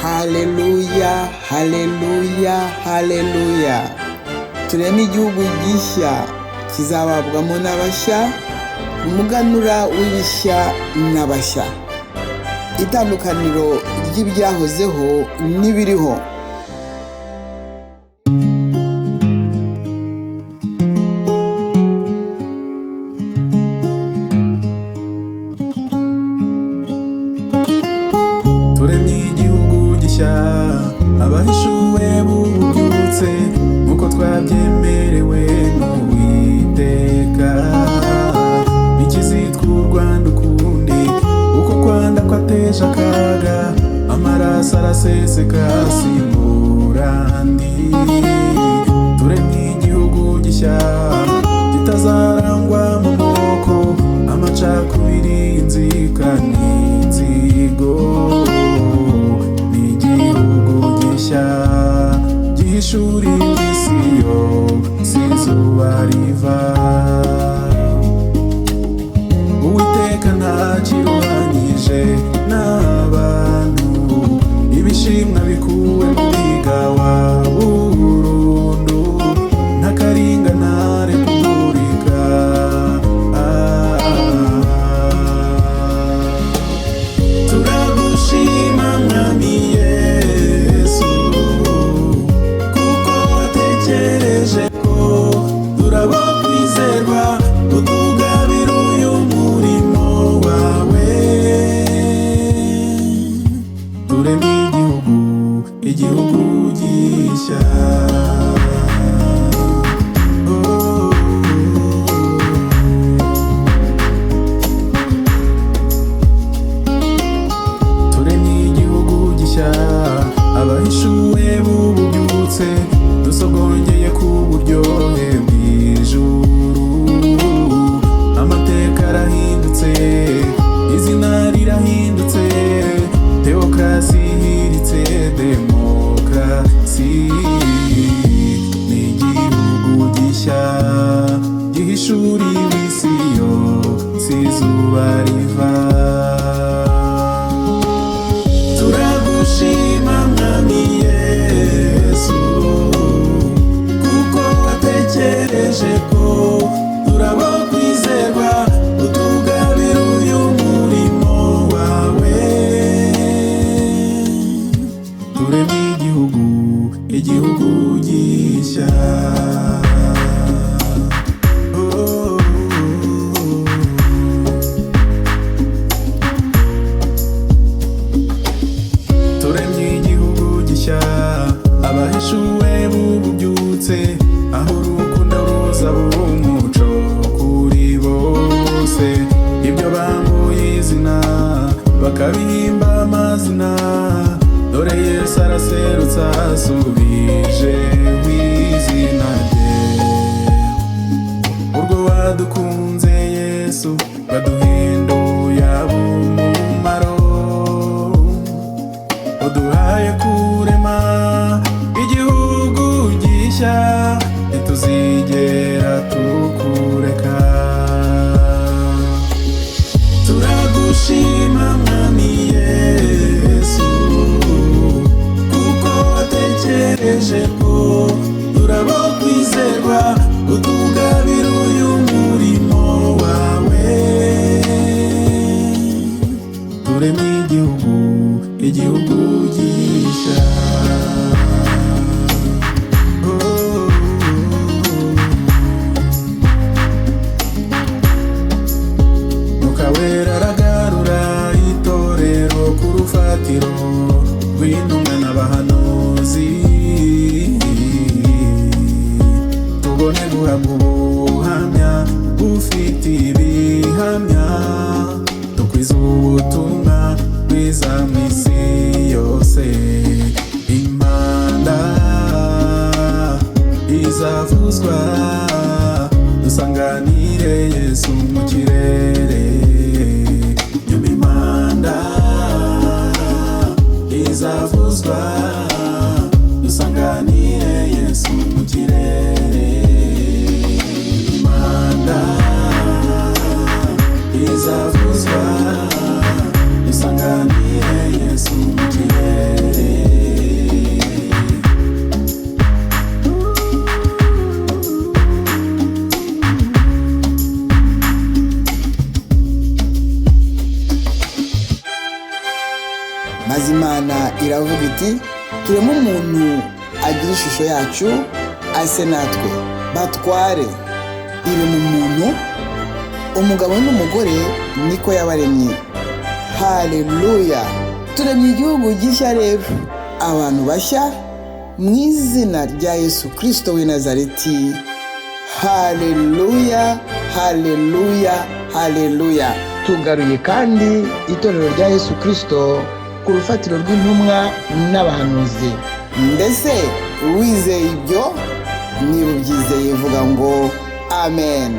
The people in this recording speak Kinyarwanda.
haleluya, haleluya, haleluya. Tureme igihugu gishya kizababwamo n'abashya, umuganura w'ibishya n'abashya. Itandukaniro ry'ibyahozeho n'ibiriho. Turemye igihugu gishya, abahishuwe bubyutse nk'uko twabyemerewe n'Uwiteka. Ikizitwa u Rwanda ukundi, uko Rwanda kwateje akaga, amaraso araseseka asimbura andi. Turemye igihugu gishya kitazarangwa mu moko, amacakubiri, inzika n'inzigo. Gihishura imisiyo sizuba riva, Uwiteka ntakiruhanyije n'abantu, ibishimwa bikuwe mu bigawa burundu, ntakaringanare kumurika. Turagushima mwami Yesu, kuko watekereje ko turabo kwizerwa, utugabira uyu murimo wawe. Tureme igihugu gishya. Abahishuwe bubyutse dusogongeye ku buryohe bw'ijuru, amateka arahindutse, izina rirahindutse, teokrasi ihiritse demokarasi. Ni igihugu gishya gihishura imisiyo sizuba riva. Turagushima mwami Yesu, kuko watekereje ko turabo kwizerwa, utugabira uyu murimo wawe. Tureme igihugu gishya. Abahishuwe bubyutse, aho urukundo ruza umuco kuri bose. Ibyo bambuye izina bakabihimba amazina, dore Yesu araserutse asubije w'izina rye. Urwo wadukunze Yesu, waduhinduye ab'umumaro, uduhaye kurema igihugu gishya, ntituzigera tukureka. Turagushima mwami Yesu, kuko watekereje ko turabo kwizerwa, utugabira uyu murimo wawe. Tureme igihugu gishya. Mukawera aragarura itorero ku rufatiro rw'intumwa n'abahanuzi, tubone guhabwa ubuhamya bufite ibihamya, dukwiza ubutumwa bwiza mu isi yose. Impanda izavuzwa, dusanganire Yesu mu kirere. Nyuma impanda izavuzwa, dusanganire Yesu mu kirere. Impanda izavuzwa, dusanganire Yesu mu kirere. maze Imana iravuga iti tureme umuntu agira ishusho yacu ase natwe batware. Irema umuntu, umugabo n'umugore niko yabaremye. Haleluya! Turemye igihugu gishya rero, abantu bashya mu izina rya Yesu Kristo w'i Nazareti. Haleluya, haleluya, haleluya. Tugaruye kandi itorero rya Yesu Kristo ku rufatiro rw'intumwa n'abahanuzi. Mbese wizeye ibyo? Niba ubyizeye vuga ngo amen.